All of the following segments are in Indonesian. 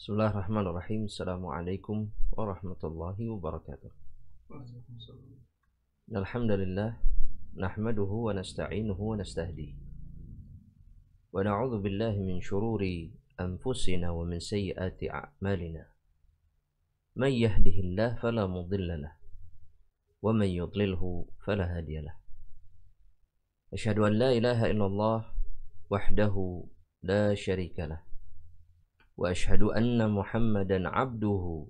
Bismillahirrahmanirrahim. Assalamualaikum warahmatullahi wabarakatuh. Alhamdulillah, nahmaduhu wa nasta'inuhu wa nastahdihi. Wa na'udzu billahi min syururi anfusina wa min sayyiati a'malina. Man yahdihillahu fala mudilla lahu wa man yudlilhu fala hadiya lahu. Asyhadu an la ilaha illallah wahdahu la syarika lahu. Wa ashhadu anna Muhammadan abduhu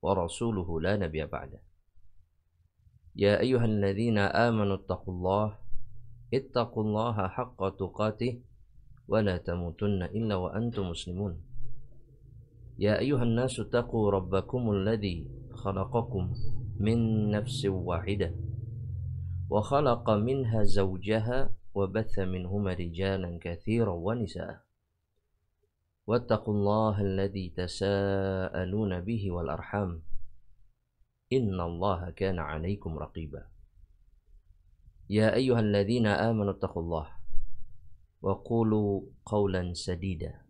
wa rasuluhu la nabiyya ba'da. Ya ayyuhalladzina amanu ittaqullaha haqqa tuqatih wa la tamutunna illa wa antum muslimun. Ya ayyuhan nasu taqu rabbakumul ladzi khalaqakum min nafsin wahidah wa khalaqa minha zawjaha wa batha minhuma rijalan katsiran wa nisaa. Wattaqullaha alladzi tasaaluna bihi wal arham innallaha kana 'alaikum raqiba. Ya ayyuhalladzina amanu taqullaha wa qulu qawlan sadida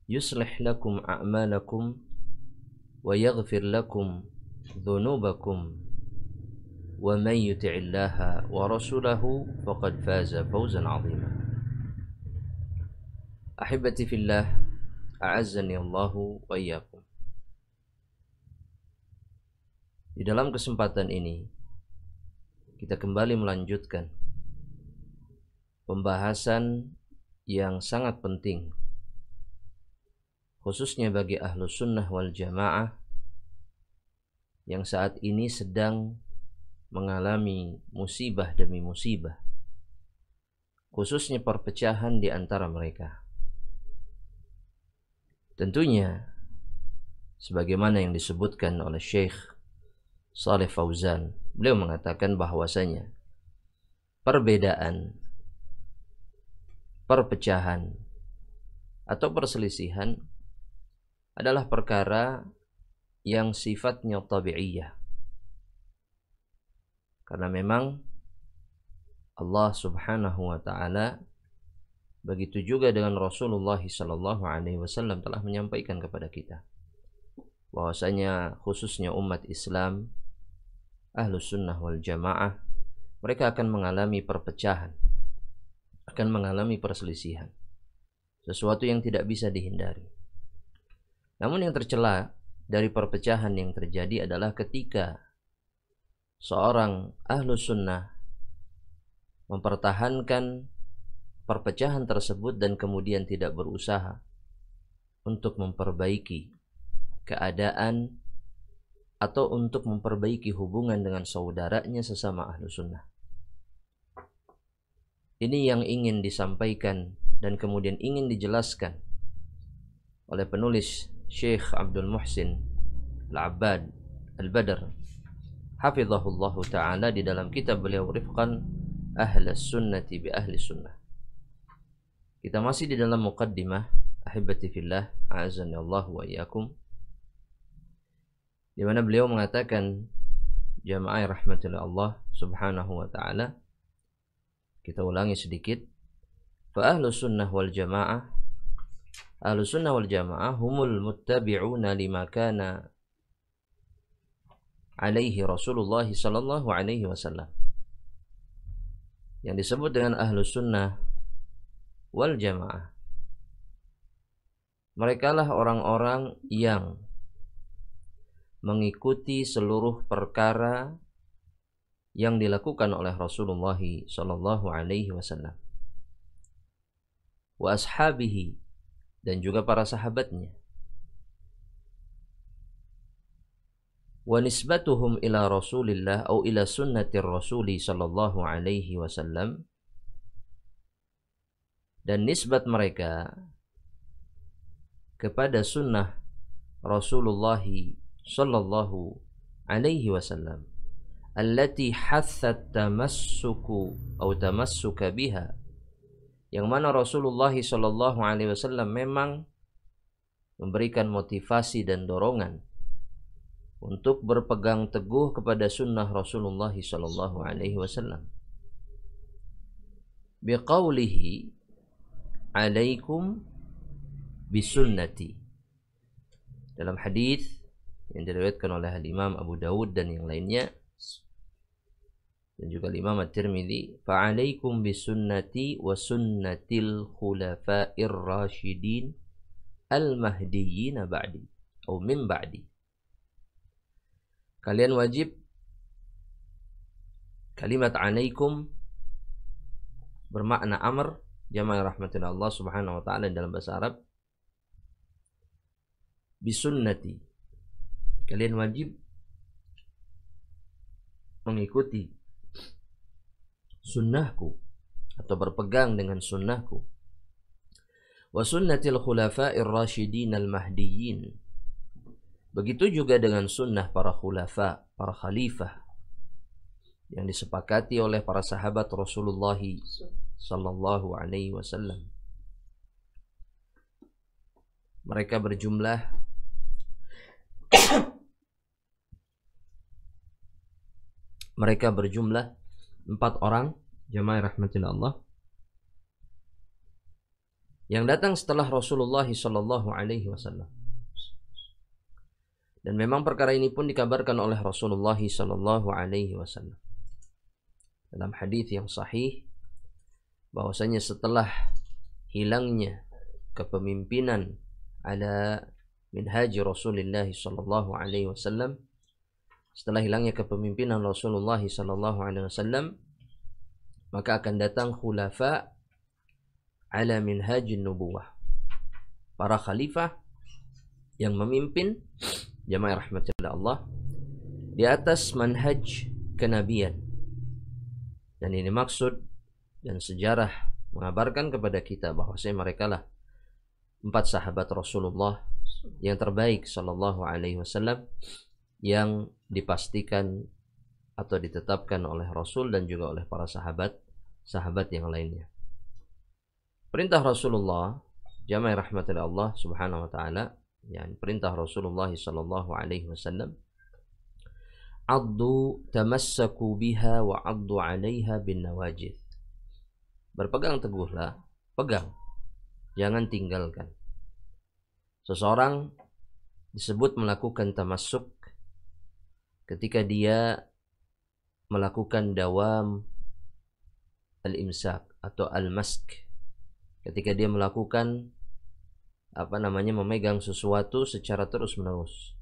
yuslih lakum a'malakum wa yaghfir lakum dhunubakum wa man yuti'illaha wa rasulahu faqad faza fawzan 'azima. Ahibati fillah, a'azzani Allahu wa iyyakum. Di dalam kesempatan ini kita kembali melanjutkan pembahasan yang sangat penting, khususnya bagi ahlus sunnah wal jamaah yang saat ini sedang mengalami musibah demi musibah, khususnya perpecahan di antara mereka. Tentunya sebagaimana yang disebutkan oleh Syekh Shalih Fauzan, beliau mengatakan bahwasanya perbedaan, perpecahan atau perselisihan adalah perkara yang sifatnya tabi'iyah. Karena memang Allah Subhanahu wa ta'ala, begitu juga dengan Rasulullah SAW telah menyampaikan kepada kita bahwasanya khususnya umat Islam, Ahlus Sunnah wal Jamaah, mereka akan mengalami perpecahan, akan mengalami perselisihan, sesuatu yang tidak bisa dihindari. Namun yang tercela dari perpecahan yang terjadi adalah ketika seorang Ahlus Sunnah mempertahankan perpecahan tersebut dan kemudian tidak berusaha untuk memperbaiki keadaan atau untuk memperbaiki hubungan dengan saudaranya sesama ahlu sunnah. Ini yang ingin disampaikan dan kemudian ingin dijelaskan oleh penulis Syekh Abdul Muhsin Al-Abbad Al-Badr hafizahullahu ta'ala di dalam kitab beliau Rifqan Ahlus Sunnati bi Ahli Sunnah. Kita masih di dalam muqaddimah, ahibati fillah, a'azzani Allah wa iyyakum, di mana beliau mengatakan, jamaah rahmatullah Allah subhanahu wa ta'ala, kita ulangi sedikit, fa ahlus sunnah wal jamaah, ahlus sunnah wal jamaah humul muttabi'una lima kana alaihi Rasulullah sallallahu alaihi wasallam. Yang disebut dengan ahlus sunnah wal jamaah, mereka lah orang-orang yang mengikuti seluruh perkara yang dilakukan oleh Rasulullah sallallahu alaihi wasallam wa ashabihi, dan juga para sahabatnya, wa nisbatuhum ila Rasulillah atau ila sunnatir Rasuli sallallahu alaihi wasallam, dan nisbat mereka kepada sunnah Rasulullah sallallahu alaihi wasallam allati hathat tamassuku atau tamassuka biha, yang mana Rasulullah sallallahu alaihi wasallam memang memberikan motivasi dan dorongan untuk berpegang teguh kepada sunnah Rasulullah sallallahu alaihi wasallam. Biqaulihi alaikum bisunnati, Dalam hadis yang diriwayatkan oleh Imam Abu Dawud dan yang lainnya, dan juga Imam At-Tirmidzi, fa'alaikum bisunnati wa sunnatil khulafa'ir rasyidin al-mahdiyyin ba'di atau min ba'di. Kalian wajib, kalimat alaikum bermakna amr, jamaah rahmatillah Allah subhanahu wa ta'ala dalam bahasa Arab. Bisunnati, kalian wajib mengikuti sunnahku atau berpegang dengan sunnahku. Wa sunnatil khulafa'ir rasyidin al-mahdiyyin, begitu juga dengan sunnah para khulafa, para khalifah yang disepakati oleh para sahabat Rasulullah sallallahu alaihi wasallam. Mereka berjumlah 4 orang, jamaah rahmatillah Allah, yang datang setelah Rasulullah sallallahu alaihi wasallam. Dan memang perkara ini pun dikabarkan oleh Rasulullah sallallahu alaihi wasallam dalam hadis yang sahih, bahwasanya setelah hilangnya kepemimpinan ala minhaji Rasulullah sallallahu alaihi wasallam, setelah hilangnya kepemimpinan Rasulullah sallallahu alaihi wasallam, maka akan datang khulafa ala minhajin nubuwah, para khalifah yang memimpin, jamaah rahmatillah Allah, di atas manhaj kenabian. Dan ini maksud dan sejarah mengabarkan kepada kita bahwasanya mereka lah 4 sahabat Rasulullah yang terbaik sallallahu alaihi wasallam, yang dipastikan atau ditetapkan oleh Rasul dan juga oleh para sahabat yang lainnya. Perintah Rasulullah, jamaah rahmatillah Allah subhanahu wa ta'ala, yani perintah Rasulullah sallallahu alaihi wasallam, addu tamassaku biha wa addu 'alaiha bin nawajid. Berpegang teguhlah, pegang, jangan tinggalkan. Seseorang disebut melakukan tamassuk ketika dia melakukan dawam al-imsak atau al-mask, ketika dia melakukan memegang sesuatu secara terus-menerus.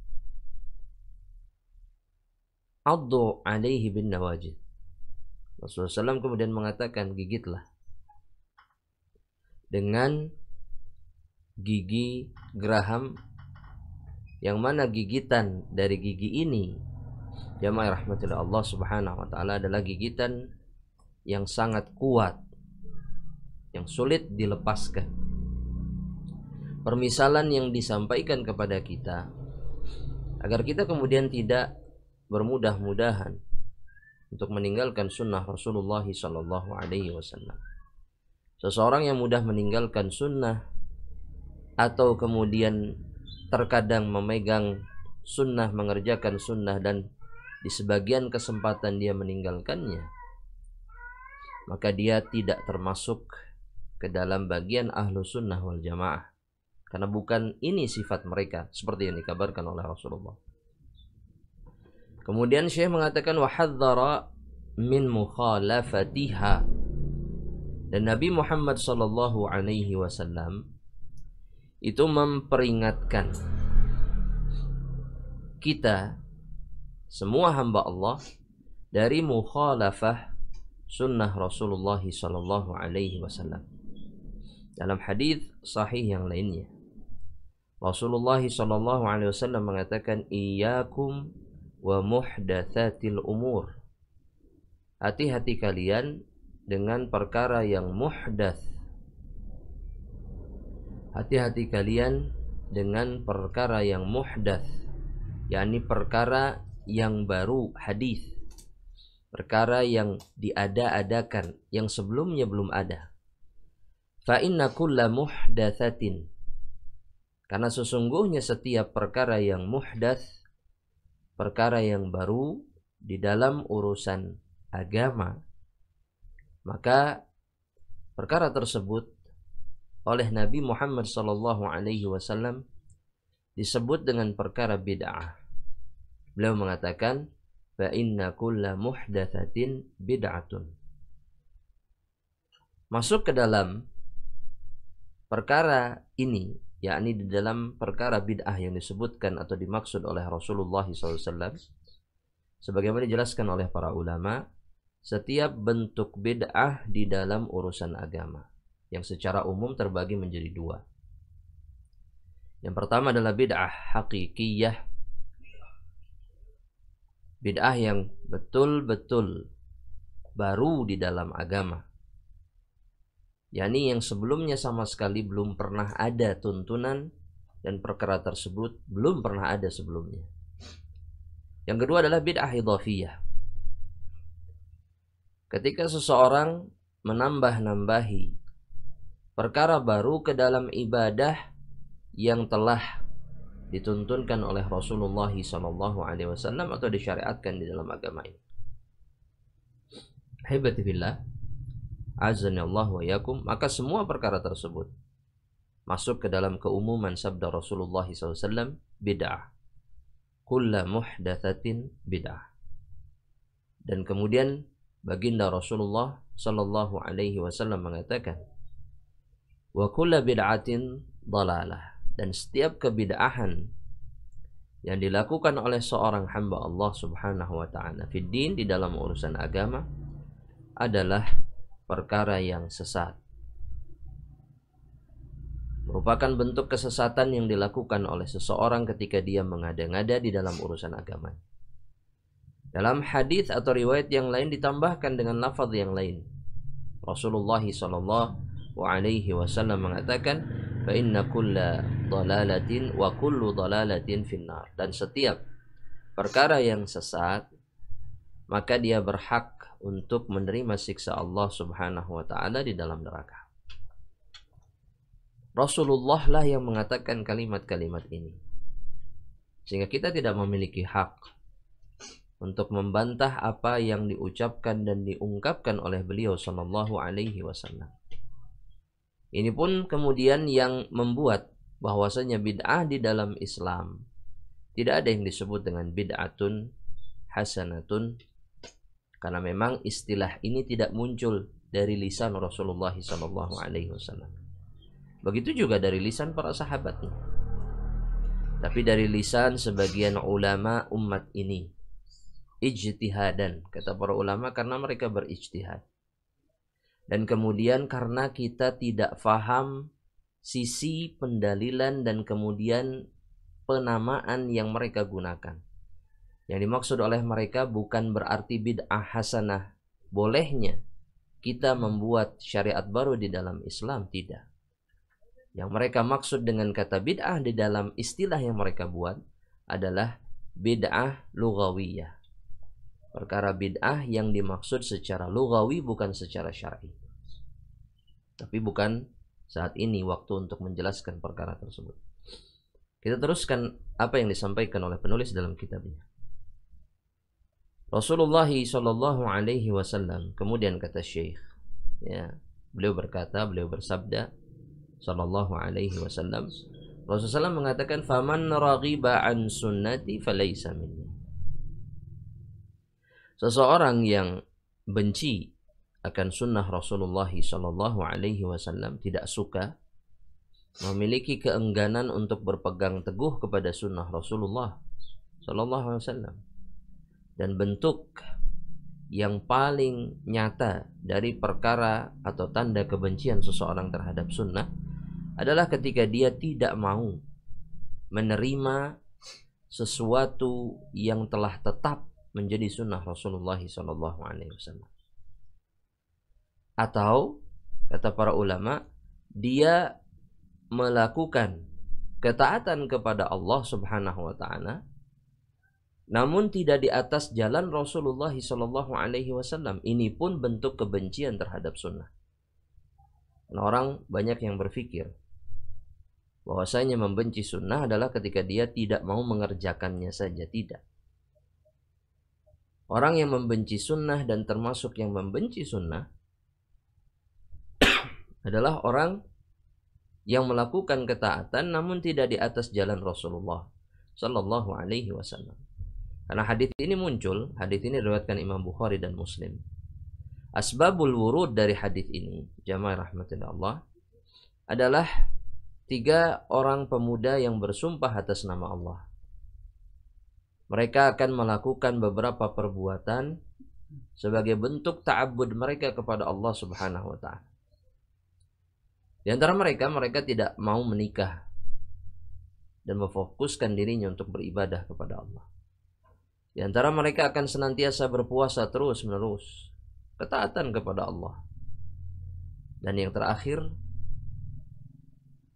Addu 'alaihi bin nawajid. Rasulullah SAW kemudian mengatakan, gigitlah dengan gigi geraham, yang mana gigitan dari gigi ini, jamaah rahmatillah Allah subhanahu wa ta'ala, adalah gigitan yang sangat kuat, yang sulit dilepaskan. Permisalan yang disampaikan kepada kita agar kita kemudian tidak bermudah-mudahan untuk meninggalkan sunnah Rasulullah sallallahu alaihi wasallam. Seseorang yang mudah meninggalkan sunnah atau kemudian terkadang memegang sunnah, mengerjakan sunnah, dan di sebagian kesempatan dia meninggalkannya, maka dia tidak termasuk ke dalam bagian ahlu sunnah wal jamaah, karena bukan ini sifat mereka seperti yang dikabarkan oleh Rasulullah. Kemudian Syekh mengatakan wahadzara min mukhalafatiha, dan Nabi Muhammad sallallahu alaihi wasallam itu memperingatkan kita semua hamba Allah dari mukhalafah sunnah Rasulullah sallallahu alaihi wasallam. Dalam hadis sahih yang lainnya, Rasulullah sallallahu alaihi wasallam mengatakan, iyyakum wa muhdatsatil umur. Hati-hati kalian dengan perkara yang muhdats. Hati-hati kalian dengan perkara yang muhdats, yakni perkara yang baru, hadis, perkara yang diada-adakan, yang sebelumnya belum ada. Fa inna kulla muhdatsatin, karena sesungguhnya setiap perkara yang muhdats, perkara yang baru di dalam urusan agama, maka perkara tersebut oleh Nabi Muhammad sallallahu alaihi wasallam disebut dengan perkara bid'ah. Beliau mengatakan, fa inna kulla muhdatsatin bid'atun. Masuk ke dalam perkara ini, yakni di dalam perkara bid'ah yang disebutkan atau dimaksud oleh Rasulullah SAW, sebagaimana dijelaskan oleh para ulama, setiap bentuk bid'ah di dalam urusan agama, yang secara umum terbagi menjadi dua. Yang pertama adalah bid'ah hakikiyah, bid'ah yang betul-betul baru di dalam agama, yakni yang sebelumnya sama sekali belum pernah ada tuntunan dan perkara tersebut belum pernah ada sebelumnya. Yang kedua adalah bid'ah idhafiyah. Ketika seseorang menambah-nambahi perkara baru ke dalam ibadah yang telah dituntunkan oleh Rasulullah SAW atau disyariatkan di dalam agama ini. Hibati billah, azanillahu wa yakum, maka semua perkara tersebut masuk ke dalam keumuman sabda Rasulullah SAW, bid'ah. Kulla muhdatsatin bid'ah. Dan kemudian baginda Rasulullah SAW mengatakan, wa kulla bid'atin dalalah. Dan setiap kebid'ahan yang dilakukan oleh seorang hamba Allah Subhanahu wa ta'ala fid din, di dalam urusan agama, adalah perkara yang sesat, merupakan bentuk kesesatan yang dilakukan oleh seseorang ketika dia mengada-ngada di dalam urusan agama. Dalam hadis atau riwayat yang lain ditambahkan dengan lafaz yang lain. Rasulullah SAW mengatakan, fa inna kulla dalalatin wa kullu dalalatin finnar. Dan setiap perkara yang sesat, maka dia berhak untuk menerima siksa Allah Subhanahu wa ta'ala di dalam neraka. Rasulullah lah yang mengatakan kalimat-kalimat ini, sehingga kita tidak memiliki hak untuk membantah apa yang diucapkan dan diungkapkan oleh beliau sallallahu alaihi wasallam. Ini pun kemudian yang membuat bahwasanya bid'ah di dalam Islam tidak ada yang disebut dengan bid'atun hasanatun, karena memang istilah ini tidak muncul dari lisan Rasulullah SAW. Begitu juga dari lisan para sahabatnya, tapi dari lisan sebagian ulama umat ini, ijtihadan, kata para ulama, karena mereka berijtihad. Dan kemudian karena kita tidak faham sisi pendalilan dan kemudian penamaan yang mereka gunakan. Yang dimaksud oleh mereka bukan berarti bid'ah hasanah bolehnya kita membuat syariat baru di dalam Islam, tidak. Yang mereka maksud dengan kata bid'ah di dalam istilah yang mereka buat adalah bid'ah lughawiyah. Perkara bid'ah yang dimaksud secara lughawi, bukan secara syar'i. Tapi bukan saat ini waktu untuk menjelaskan perkara tersebut. Kita teruskan apa yang disampaikan oleh penulis dalam kitabnya. Rasulullah sallallahu alaihi wasallam, kemudian kata Syekh, ya, beliau bersabda sallallahu alaihi wasallam, Rasulullah mengatakan, faman raghiba an sunnati falaysa minni. Seseorang yang benci akan sunnah Rasulullah sallallahu alaihi wasallam, tidak suka, memiliki keengganan untuk berpegang teguh kepada sunnah Rasulullah sallallahu alaihi wasallam. Dan bentuk yang paling nyata dari perkara atau tanda kebencian seseorang terhadap sunnah adalah ketika dia tidak mau menerima sesuatu yang telah tetap menjadi sunnah Rasulullah SAW. Atau kata para ulama, dia melakukan ketaatan kepada Allah Subhanahu wa ta'ala, namun tidak di atas jalan Rasulullah SAW. Ini pun bentuk kebencian terhadap sunnah. Dan orang banyak yang berpikir bahwasanya membenci sunnah adalah ketika dia tidak mau mengerjakannya saja. Tidak. Orang yang membenci sunnah dan termasuk yang membenci sunnah adalah orang yang melakukan ketaatan namun tidak di atas jalan Rasulullah sallallahu alaihi wasallam. Karena hadis ini muncul, hadis ini diriwayatkan Imam Bukhari dan Muslim. Asbabul wurud dari hadis ini, jamaah rahmatillah Allah, adalah 3 orang pemuda yang bersumpah atas nama Allah. Mereka akan melakukan beberapa perbuatan sebagai bentuk ta'abbud mereka kepada Allah Subhanahu wa taala. Di antara mereka tidak mau menikah dan memfokuskan dirinya untuk beribadah kepada Allah. Di antara mereka akan senantiasa berpuasa terus-menerus, ketaatan kepada Allah. Dan yang terakhir,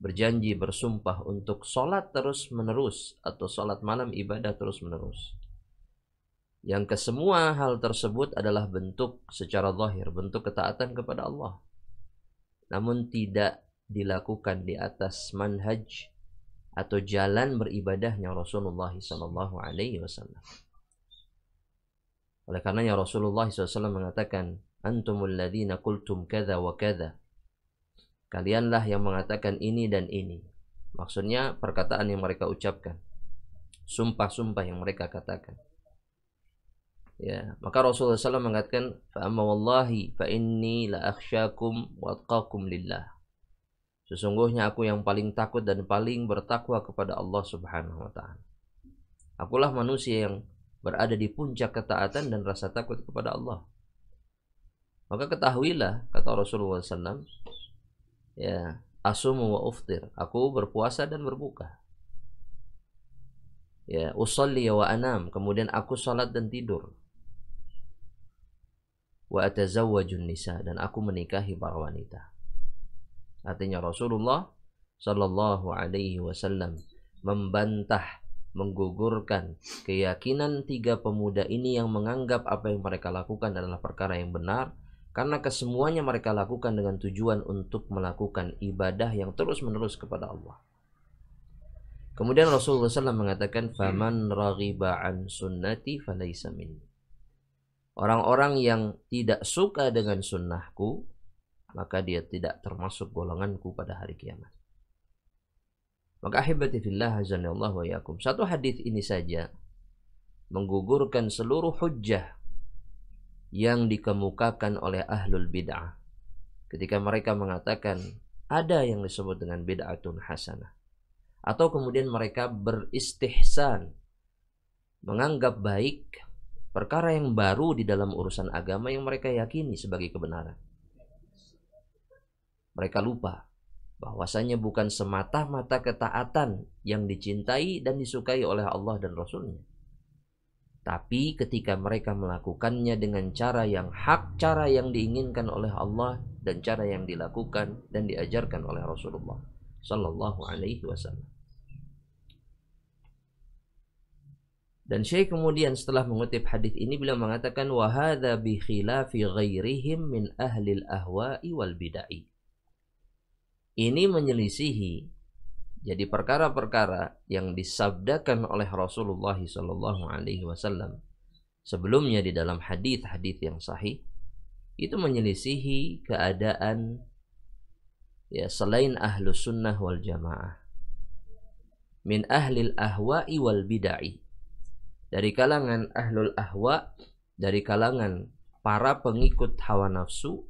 berjanji bersumpah untuk sholat terus-menerus atau sholat malam ibadah terus-menerus. Yang kesemua hal tersebut adalah bentuk secara zahir, bentuk ketaatan kepada Allah, namun tidak dilakukan di atas manhaj atau jalan beribadahnya Rasulullah sallallahu alaihi wasallam. Oleh karenanya Rasulullah SAW mengatakan, antumul ladzina qultum kadza wa kadza. Kalianlah yang mengatakan ini dan ini. Maksudnya perkataan yang mereka ucapkan, sumpah-sumpah yang mereka katakan. Ya, maka Rasulullah SAW mengatakan, fa amma wallahi fa inni la akhsyakum wa atqakum lillah. Sesungguhnya aku yang paling takut dan paling bertakwa kepada Allah Subhanahu wa taala. Akulah manusia yang berada di puncak ketaatan dan rasa takut kepada Allah. Maka ketahuilah, kata Rasulullah SAW, ya, asumu wa uftir, aku berpuasa dan berbuka. Ya, usalli wa anam, kemudian aku salat dan tidur. Wa atazawwajun nisa, dan aku menikahi para wanita. Artinya Rasulullah sallallahu alaihi wasallam membantah, menggugurkan keyakinan 3 pemuda ini yang menganggap apa yang mereka lakukan adalah perkara yang benar, karena kesemuanya mereka lakukan dengan tujuan untuk melakukan ibadah yang terus-menerus kepada Allah. Kemudian Rasulullah SAW mengatakan, faman raghiba an sunnati falaysa minni. Orang-orang yang tidak suka dengan sunnahku, maka dia tidak termasuk golonganku pada hari kiamat. Maka ahibati fillah azanillahu wa yakum. Satu hadis ini saja menggugurkan seluruh hujjah yang dikemukakan oleh ahlul bid'ah ketika mereka mengatakan ada yang disebut dengan bid'atun hasanah, atau kemudian mereka beristihsan, menganggap baik perkara yang baru di dalam urusan agama yang mereka yakini sebagai kebenaran. Mereka lupa bahwasanya bukan semata-mata ketaatan yang dicintai dan disukai oleh Allah dan Rasul-Nya, tapi ketika mereka melakukannya dengan cara yang hak, cara yang diinginkan oleh Allah, dan cara yang dilakukan dan diajarkan oleh Rasulullah sallallahu alaihi wasallam. Dan Syekh kemudian setelah mengutip hadis ini beliau mengatakan, wa hadza bi khilafi ghairihim min ahli al-ahwa'i wal bid'ah. Ini menyelisihi, jadi perkara-perkara yang disabdakan oleh Rasulullah sallallahu alaihi wasallam sebelumnya di dalam hadis-hadis yang sahih, itu menyelisihi keadaan ya selain ahlus sunnah wal jamaah, min ahlil ahwa'i wal bid'ah, dari kalangan ahlul ahwa, dari kalangan para pengikut hawa nafsu,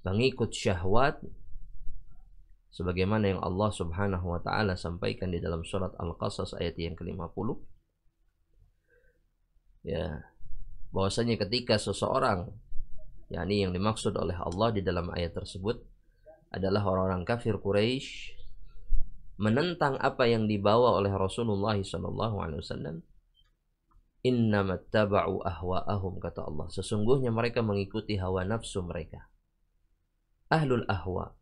pengikut syahwat, sebagaimana yang Allah Subhanahu wa taala sampaikan di dalam surat Al-Qasas ayat yang ke-50. Ya, bahwasanya ketika seseorang, yakni yang dimaksud oleh Allah di dalam ayat tersebut adalah orang-orang kafir Quraisy, menentang apa yang dibawa oleh Rasulullah SAW, innamattaba'u ahwa'ahum, kata Allah, sesungguhnya mereka mengikuti hawa nafsu mereka. Ahlul ahwa,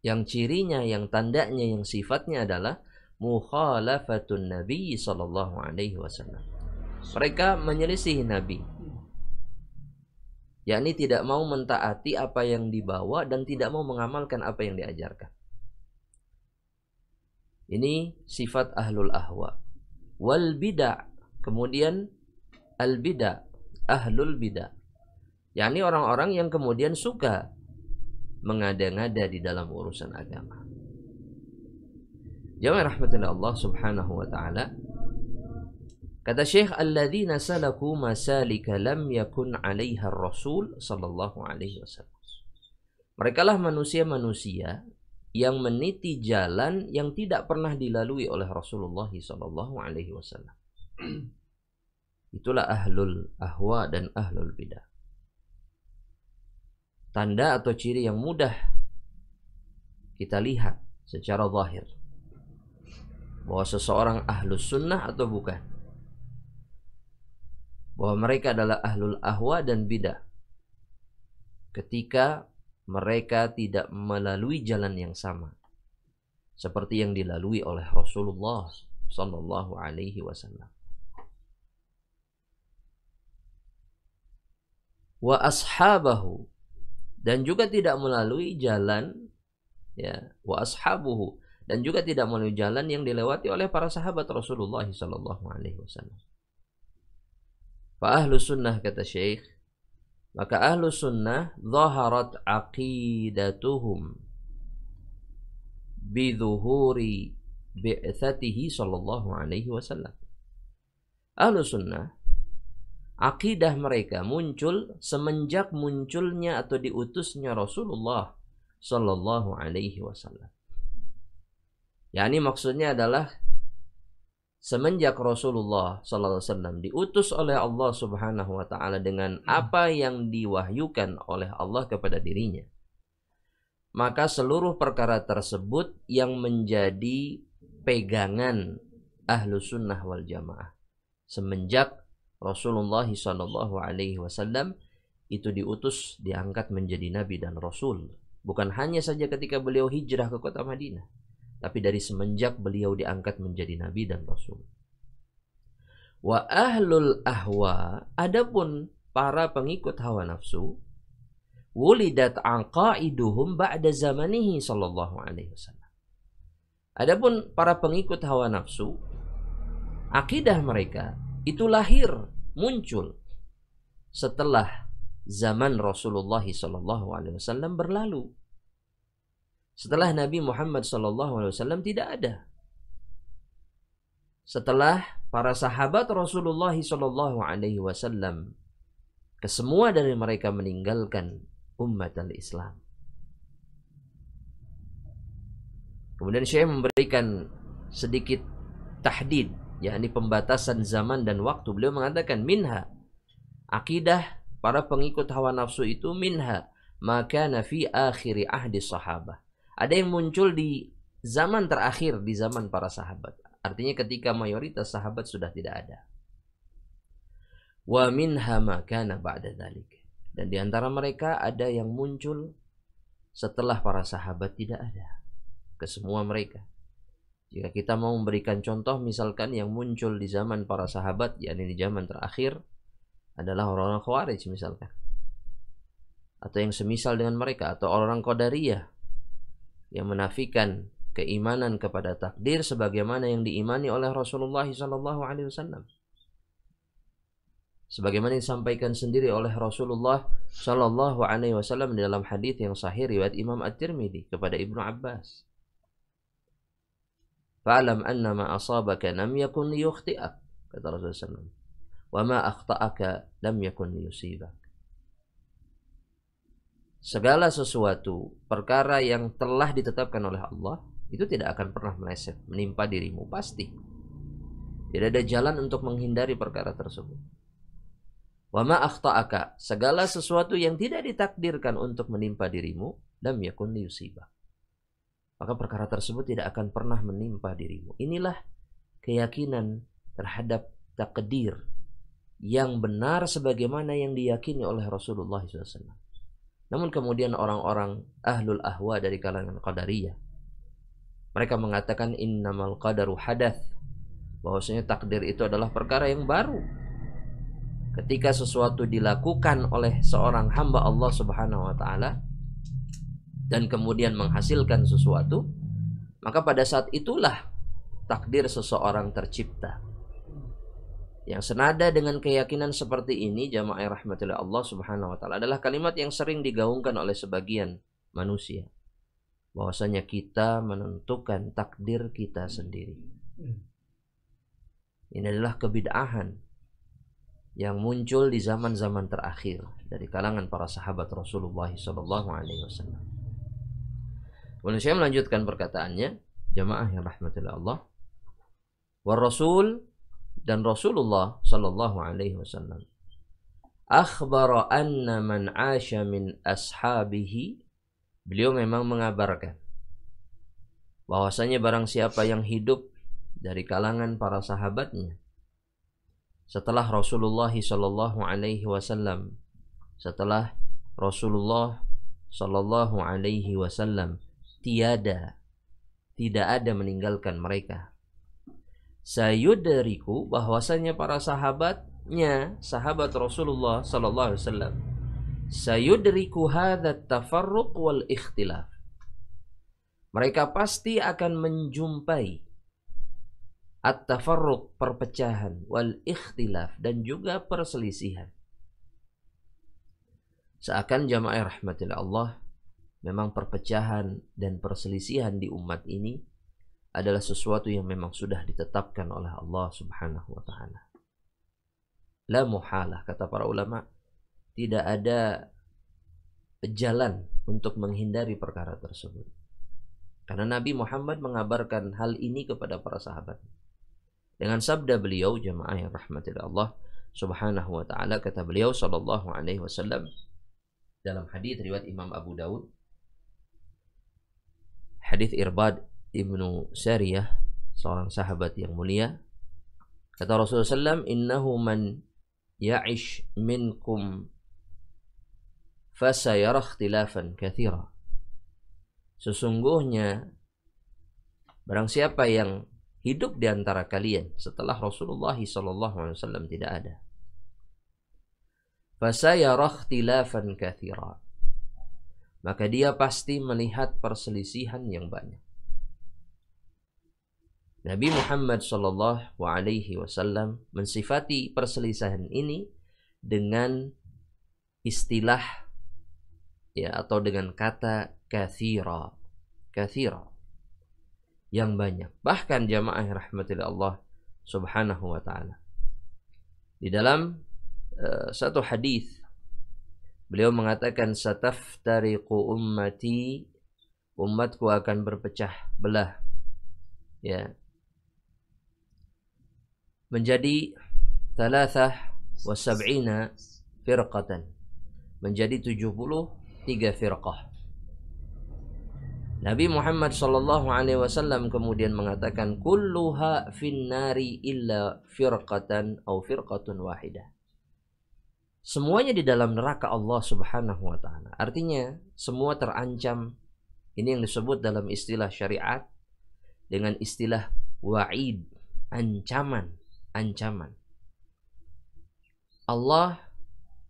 yang cirinya, yang tandanya, yang sifatnya adalah mukhalafatun Nabi sallallahu alaihi wasallam. Mereka menyelisihi Nabi, yakni tidak mau mentaati apa yang dibawa dan tidak mau mengamalkan apa yang diajarkan. Ini sifat ahlul ahwa. Wal bid'ah, kemudian al bid'ah, ahlul bid'ah, yakni orang-orang yang kemudian suka mengada-ngada di dalam urusan agama. Jamaah rahmatillah Allah subhanahu wa ta'ala, kata Syekh, alladzina salaku masalika lam yakun 'alaiha ar-rasul sallallahu alaihi wasallam. Merekalah manusia-manusia yang meniti jalan yang tidak pernah dilalui oleh Rasulullah sallallahu alaihi wasallam. Itulah ahlul ahwa dan ahlul bidah. Tanda atau ciri yang mudah kita lihat secara zahir bahwa seseorang ahlus sunnah atau bukan, bahwa mereka adalah ahlul ahwa dan bidah, ketika mereka tidak melalui jalan yang sama seperti yang dilalui oleh Rasulullah sallallahu alaihi wasallam. Wa ashabahu, dan juga tidak melalui jalan, ya, wa ashabuhu, dan juga tidak melalui jalan yang dilewati oleh para sahabat Rasulullah sallallahu alaihi wasallam. Fa ahlus sunnah, kata Syekh, maka ahlus sunnah zaharat aqidatuhum bidhuhuri bi'tsatihi sallallahu alaihi wasallam. Ahlus sunnah, akidah mereka muncul semenjak munculnya atau diutusnya Rasulullah sallallahu alaihi wasallam. Yani maksudnya adalah semenjak Rasulullah sallallahu alaihi wasallam diutus oleh Allah Subhanahu wa taala dengan apa yang diwahyukan oleh Allah kepada dirinya, maka seluruh perkara tersebut yang menjadi pegangan Ahlus Sunnah wal Jamaah semenjak Rasulullah sallallahu alaihi wasallam itu diutus, diangkat menjadi nabi dan rasul. Bukan hanya saja ketika beliau hijrah ke kota Madinah, tapi dari semenjak beliau diangkat menjadi nabi dan rasul. Wa ahlul ahwa, adapun para pengikut hawa nafsu, wulidat aqaiduhum ba'da zamanihi sallallahu alaihi wasallam. Adapun para pengikut hawa nafsu, akidah mereka itu lahir, muncul setelah zaman Rasulullah sallallahu alaihi wasallam berlalu. Setelah Nabi Muhammad sallallahu alaihi wasallam tidak ada. Setelah para sahabat Rasulullah sallallahu alaihi wasallam, kesemua dari mereka meninggalkan umat al-Islam. Kemudian Syekh memberikan sedikit tahdid, yakni pembatasan zaman dan waktu. Beliau mengatakan minha, akidah para pengikut hawa nafsu itu minha maka fi akhiri ahdi sahabah. Ada yang muncul di zaman terakhir, di zaman para sahabat. Artinya ketika mayoritas sahabat sudah tidak ada. Wa minha ma kana ba'da dzalik. Dan di antara mereka ada yang muncul setelah para sahabat tidak ada. Kesemua mereka. Jika kita mau memberikan contoh, misalkan yang muncul di zaman para sahabat, yakni di zaman terakhir, adalah orang-orang Khawarij misalkan, atau yang semisal dengan mereka, atau orang-orang Qadariyah yang menafikan keimanan kepada takdir sebagaimana yang diimani oleh Rasulullah SAW. Sebagaimana disampaikan sendiri oleh Rasulullah SAW di dalam hadis yang sahih riwayat Imam At-Tirmidzi kepada Ibnu Abbas. Fa'lam anna ma asabaka lam yakun liyukhti'ak, kata Rasulullah SAW. Wa ma akhta'aka lam yakun liyusibak. Segala sesuatu perkara yang telah ditetapkan oleh Allah itu tidak akan pernah meleset, menimpa dirimu pasti. Tidak ada jalan untuk menghindari perkara tersebut. Wa ma akhta'aka, segala sesuatu yang tidak ditakdirkan untuk menimpa dirimu, lam yakun liyusibak, maka perkara tersebut tidak akan pernah menimpa dirimu. Inilah keyakinan terhadap takdir yang benar sebagaimana yang diyakini oleh Rasulullah SAW. Namun kemudian orang-orang ahlul ahwa dari kalangan Qadariyah, mereka mengatakan innamal qadaru hadath, bahwasanya takdir itu adalah perkara yang baru. Ketika sesuatu dilakukan oleh seorang hamba Allah Subhanahu wa taala dan kemudian menghasilkan sesuatu, maka pada saat itulah takdir seseorang tercipta. Yang senada dengan keyakinan seperti ini, jamaah rahmatillah Allah Subhanahu wa taala, adalah kalimat yang sering digaungkan oleh sebagian manusia. Bahwasanya kita menentukan takdir kita sendiri. Ini adalah kebid'ahan yang muncul di zaman-zaman terakhir dari kalangan para sahabat Rasulullah SAW. Kemudian saya melanjutkan perkataannya, jamaah yang rahmatillah Allah. Wa Rasul, dan Rasulullah SAW akhbara anna man 'asha min ashabihi, beliau memang mengabarkan bahwasanya barang siapa yang hidup dari kalangan para sahabatnya setelah Rasulullah sallallahu alaihi wasallam, setelah Rasulullah sallallahu alaihi wasallam tidak ada meninggalkan mereka, sayudriku, bahwasanya para sahabatnya, sahabat Rasulullah sallallahu alaihi wasallam, sayudriku hadzat tafarruq wal ikhtilaf, mereka pasti akan menjumpai at-tafarruq, perpecahan, wal ikhtilaf, dan juga perselisihan. Seakan jamaah rahmatillah Allah, memang perpecahan dan perselisihan di umat ini adalah sesuatu yang memang sudah ditetapkan oleh Allah Subhanahu wa taala. La muhalah, kata para ulama, tidak ada jalan untuk menghindari perkara tersebut. Karena Nabi Muhammad mengabarkan hal ini kepada para sahabat. Dengan sabda beliau, jamaah yang rahmatillah Allah Subhanahu wa taala, kata beliau sallallahu alaihi wasallam dalam hadis riwayat Imam Abu Daud, hadis Irbad ibnu Sariyah, seorang sahabat yang mulia, kata Rasulullah SAW, innahu man ya'ish minkum fasayara ikhtilafan katsira, sesungguhnya barang siapa yang hidup di antara kalian setelah Rasulullah SAW tidak ada, fasayara ikhtilafan katsira, maka dia pasti melihat perselisihan yang banyak. Nabi Muhammad SAW mensifati perselisihan ini dengan istilah, ya, atau dengan kata katsira, yang banyak. Bahkan jamaah rahmatillah Allah Subhanahu wa taala, di dalam satu hadis beliau mengatakan, sataftariqu ummati, umatku akan berpecah belah, ya, menjadi 73 firqatan, menjadi 73 firqah. Nabi Muhammad sallallahu alaihi wasallam kemudian mengatakan, kulluha finnari illa firqatan au firqatun wahidah. Semuanya di dalam neraka Allah Subhanahu wa taala. Artinya semua terancam. Ini yang disebut dalam istilah syariat dengan istilah wa'id, ancaman. Allah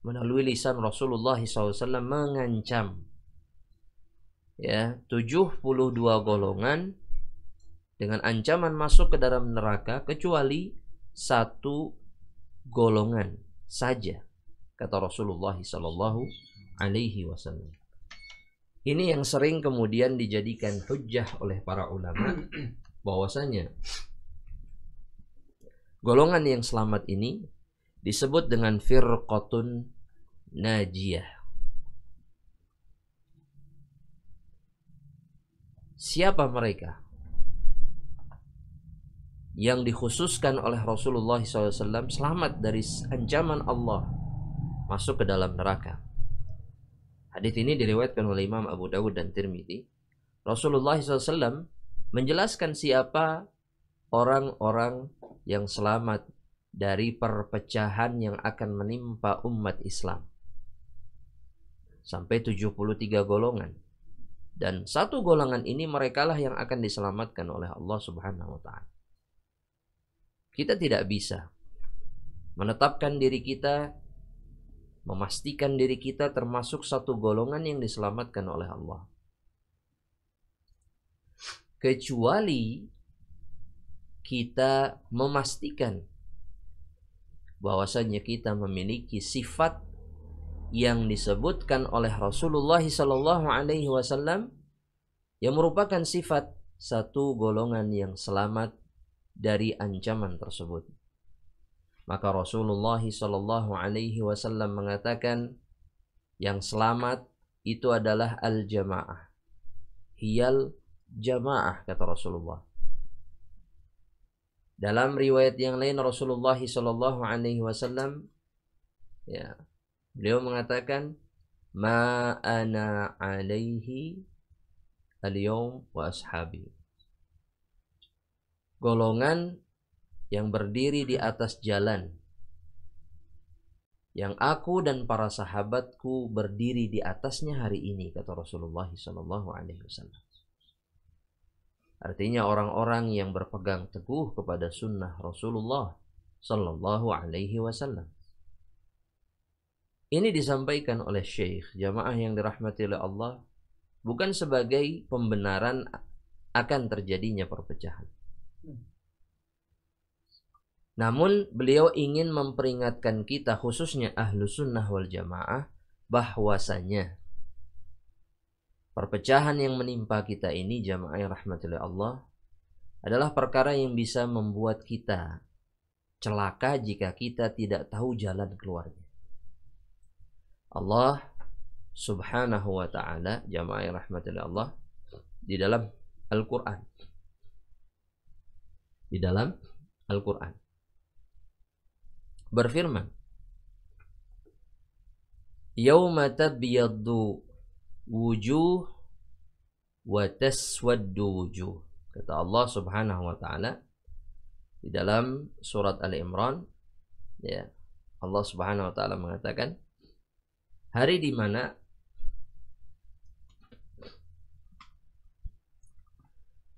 melalui lisan Rasulullah SAW mengancam, ya, 72 golongan dengan ancaman masuk ke dalam neraka kecuali satu golongan saja, kata Rasulullah SAW. Ini yang sering kemudian dijadikan hujjah oleh para ulama, bahwasanya golongan yang selamat ini disebut dengan firqatun najiyah. Siapa mereka yang dikhususkan oleh Rasulullah SAW selamat dari ancaman Allah masuk ke dalam neraka? Hadis ini diriwayatkan oleh Imam Abu Dawud dan Tirmidzi. Rasulullah SAW menjelaskan siapa orang-orang yang selamat dari perpecahan yang akan menimpa umat Islam. Sampai 73 golongan. Dan satu golongan ini merekalah yang akan diselamatkan oleh Allah Subhanahu wa taala. Kita tidak bisa menetapkan diri kita, memastikan diri kita termasuk satu golongan yang diselamatkan oleh Allah, kecuali kita memastikan bahwasanya kita memiliki sifat yang disebutkan oleh Rasulullah SAW yang merupakan sifat satu golongan yang selamat dari ancaman tersebut. Maka Rasulullah SAW mengatakan yang selamat itu adalah al-jamaah. Hiyal jamaah, kata Rasulullah. Dalam riwayat yang lain Rasulullah SAW ya, beliau mengatakan ma ana alaihi al-yawm wa ashabi. Golongan yang berdiri di atas jalan yang aku dan para sahabatku berdiri di atasnya hari ini, kata Rasulullah SAW. Artinya orang-orang yang berpegang teguh kepada sunnah Rasulullah SAW. Ini disampaikan oleh Syekh, jamaah yang dirahmati oleh Allah, bukan sebagai pembenaran akan terjadinya perpecahan. Namun beliau ingin memperingatkan kita, khususnya ahlu sunnah wal jamaah, bahwasanya perpecahan yang menimpa kita ini, jamaah yang rahmati oleh Allah, adalah perkara yang bisa membuat kita celaka jika kita tidak tahu jalan keluarnya. Allah subhanahu wa ta'ala, jamaah yang rahmati oleh Allah, di dalam Al-Quran, berfirman, yauma tabyaddu wujuh wa taswaddu wujuh, kata Allah subhanahu wa ta'ala di dalam surat Al-Imran, ya, Allah subhanahu wa ta'ala mengatakan hari di mana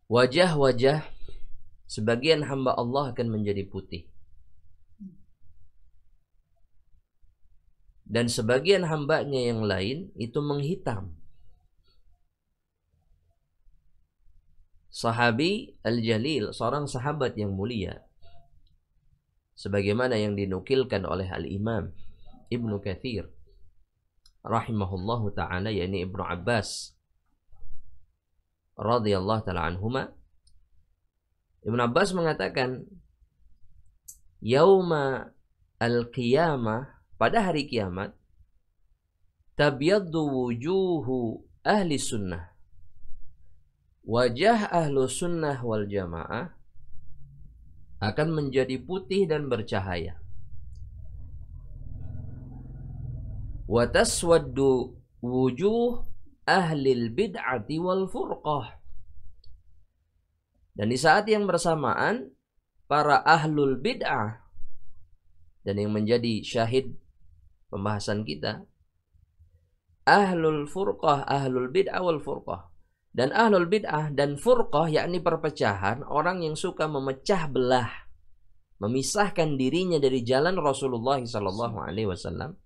wajah-wajah sebagian hamba Allah akan menjadi putih dan sebagian hambanya yang lain itu menghitam. Sahabi Al-Jalil, seorang sahabat yang mulia, sebagaimana yang dinukilkan oleh Al-Imam Ibnu Katsir rahimahullahu ta'ala, yakni Ibnu Abbas radhiyallahu ta'ala anhuma, Ibnu Abbas mengatakan yauma al-qiyamah, pada hari kiamat, tabyaddu wujuhu ahli sunnah, wajah ahlu sunnah wal jamaah akan menjadi putih dan bercahaya. Wa taswaddu wujuh ahlil bid'ati wal furqah. Dan di saat yang bersamaan, para ahlul bid'ah, dan yang menjadi syahid pembahasan kita, ahlul furqah, ahlul bid'ah wal furqah. Dan ahlul bid'ah dan furqah, yakni perpecahan, orang yang suka memecah belah, memisahkan dirinya dari jalan Rasulullah SAW,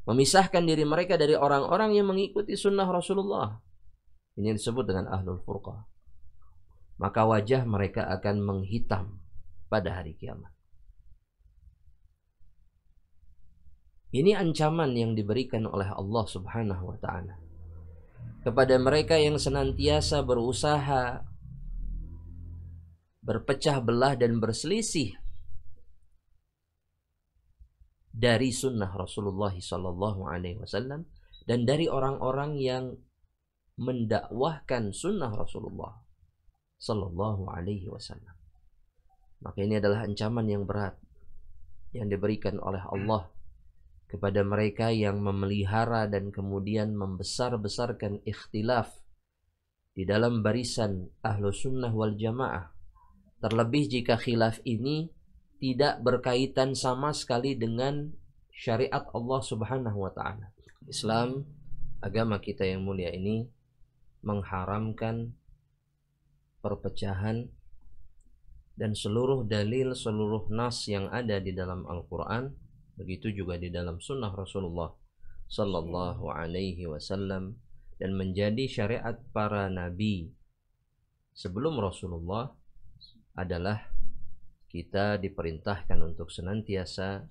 memisahkan diri mereka dari orang-orang yang mengikuti sunnah Rasulullah. Ini disebut dengan ahlul furqah. Maka wajah mereka akan menghitam pada hari kiamat. Ini ancaman yang diberikan oleh Allah subhanahu wa ta'ala kepada mereka yang senantiasa berusaha berpecah belah dan berselisih dari sunnah Rasulullah SAW dan dari orang-orang yang mendakwahkan sunnah Rasulullah SAW. Maka ini adalah ancaman yang berat yang diberikan oleh Allah kepada mereka yang memelihara dan kemudian membesar-besarkan ikhtilaf di dalam barisan ahlu sunnah wal jamaah. Terlebih jika khilaf ini tidak berkaitan sama sekali dengan syariat Allah subhanahu wa ta'ala. Islam, agama kita yang mulia ini, mengharamkan perpecahan, dan seluruh dalil, seluruh nas yang ada di dalam Al-Quran, begitu juga di dalam sunnah Rasulullah sallallahu alaihi wasallam, dan menjadi syariat para nabi sebelum Rasulullah, adalah kita diperintahkan untuk senantiasa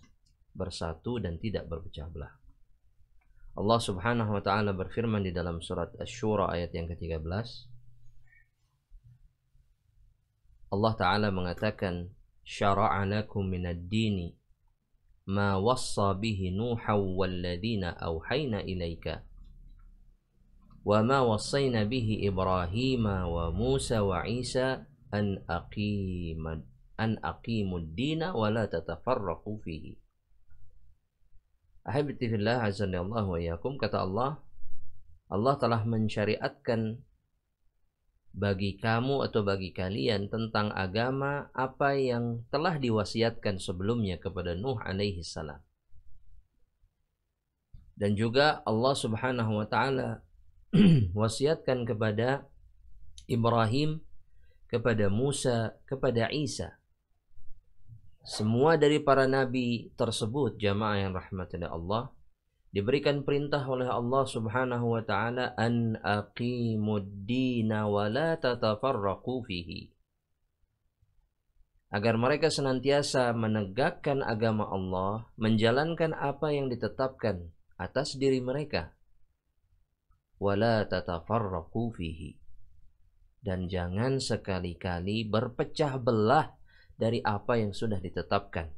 bersatu dan tidak berpecah belah. Allah Subhanahu wa taala berfirman di dalam surat Asy-Syura ayat yang ke-13. Allah taala mengatakan, "Syara'a lakum minad dini ma wassa bihi Nuhan walladzina auhayna ilaika wa ma wassayna bihi Ibrahima wa Musa wa Isa an aqimud dina wa la tatafarraqu fihi." Ahibati fillah, azanillahu wa iyyakum, kata Allah, Allah telah mensyariatkan bagi kamu atau bagi kalian tentang agama apa yang telah diwasiatkan sebelumnya kepada Nuh alaihi salam. Dan juga Allah Subhanahu wa taala wasiatkan kepada Ibrahim, kepada Musa, kepada Isa. Semua dari para nabi tersebut, jamaah yang rahmati Allah, diberikan perintah oleh Allah Subhanahu wa taala an aqimud dina wa la tatafarraqu fihi. Agar mereka senantiasa menegakkan agama Allah, menjalankan apa yang ditetapkan atas diri mereka. Wa la tatafarraqu fihi. Dan jangan sekali-kali berpecah belah dari apa yang sudah ditetapkan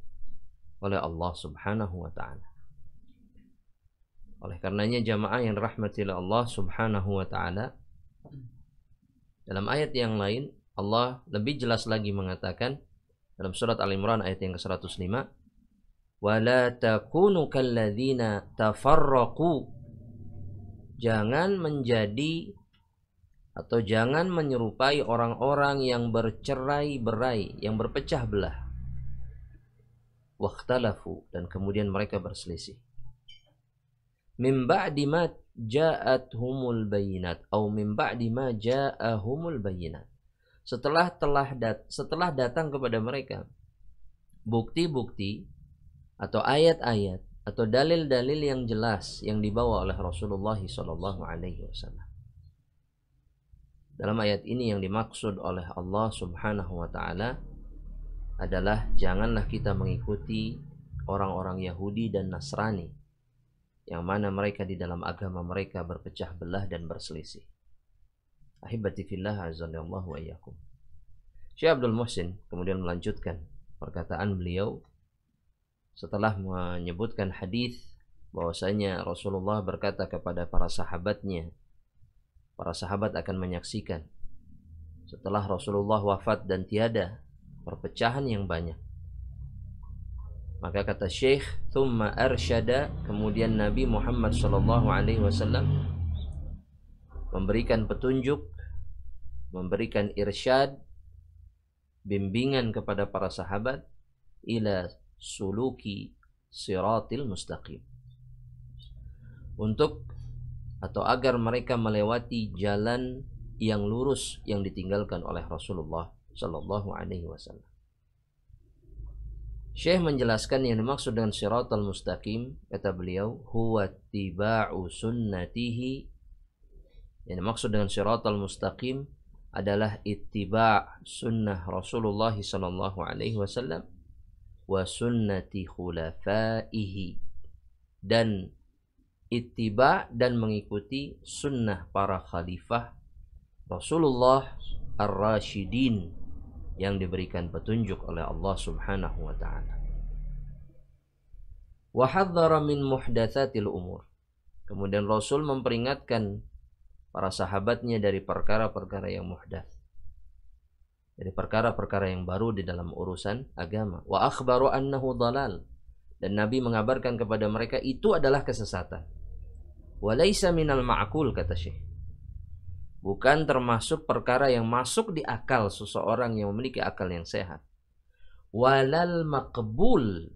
oleh Allah Subhanahu wa taala. Oleh karenanya jamaah yang dirahmati oleh Allah Subhanahu wa taala, dalam ayat yang lain Allah lebih jelas lagi mengatakan dalam surat Al-Imran ayat yang ke-105, "Wa la takunu kalladzina tafarraqu." Jangan menjadi atau jangan menyerupai orang-orang yang bercerai-berai, yang berpecah belah. Wakhtalafu, dan kemudian mereka berselisih. Min ba'di ma ja'athumul bayinat, atau min ba'di ma ja'ahumul bayinat. Setelah datang kepada mereka bukti-bukti atau ayat-ayat atau dalil-dalil yang jelas yang dibawa oleh Rasulullah SAW. Dalam ayat ini yang dimaksud oleh Allah Subhanahu wa taala adalah janganlah kita mengikuti orang-orang Yahudi dan Nasrani yang mana mereka di dalam agama mereka berpecah belah dan berselisih. Ahibati fillah, azanillahu wa iyyakum. Syekh Abdul Muhsin kemudian melanjutkan perkataan beliau setelah menyebutkan hadis bahwasanya Rasulullah berkata kepada para sahabatnya, para sahabat akan menyaksikan setelah Rasulullah wafat dan tiada perpecahan yang banyak. Maka kata Syekh, "Tsumma arsyada," kemudian Nabi Muhammad sallallahu alaihi wasallam memberikan petunjuk, memberikan irsyad, bimbingan kepada para sahabat ila suluki siratil mustaqim. Untuk atau agar mereka melewati jalan yang lurus yang ditinggalkan oleh Rasulullah sallallahu alaihi wasallam. Syekh menjelaskan yang dimaksud dengan siratal mustaqim, kata beliau, huwa tiba'u sunnatihi. Yang dimaksud dengan siratal mustaqim adalah ittiba' sunnah Rasulullah sallallahu alaihi wasallam wa sunnati khulafaihi, dan ittiba' dan mengikuti sunnah para khalifah Rasulullah ar-Rasyidin yang diberikan petunjuk oleh Allah Subhanahu wa taala. Wa hadzara min muhdatsatil umur. Kemudian Rasul memperingatkan para sahabatnya dari perkara-perkara yang muhdats, dari perkara-perkara yang baru di dalam urusan agama. Wa akhbaru annahu dhalal, dan Nabi mengabarkan kepada mereka itu adalah kesesatan. Walaysa minal ma'kul, kata Syekh, bukan termasuk perkara yang masuk di akal seseorang yang memiliki akal yang sehat. Walal maqbul,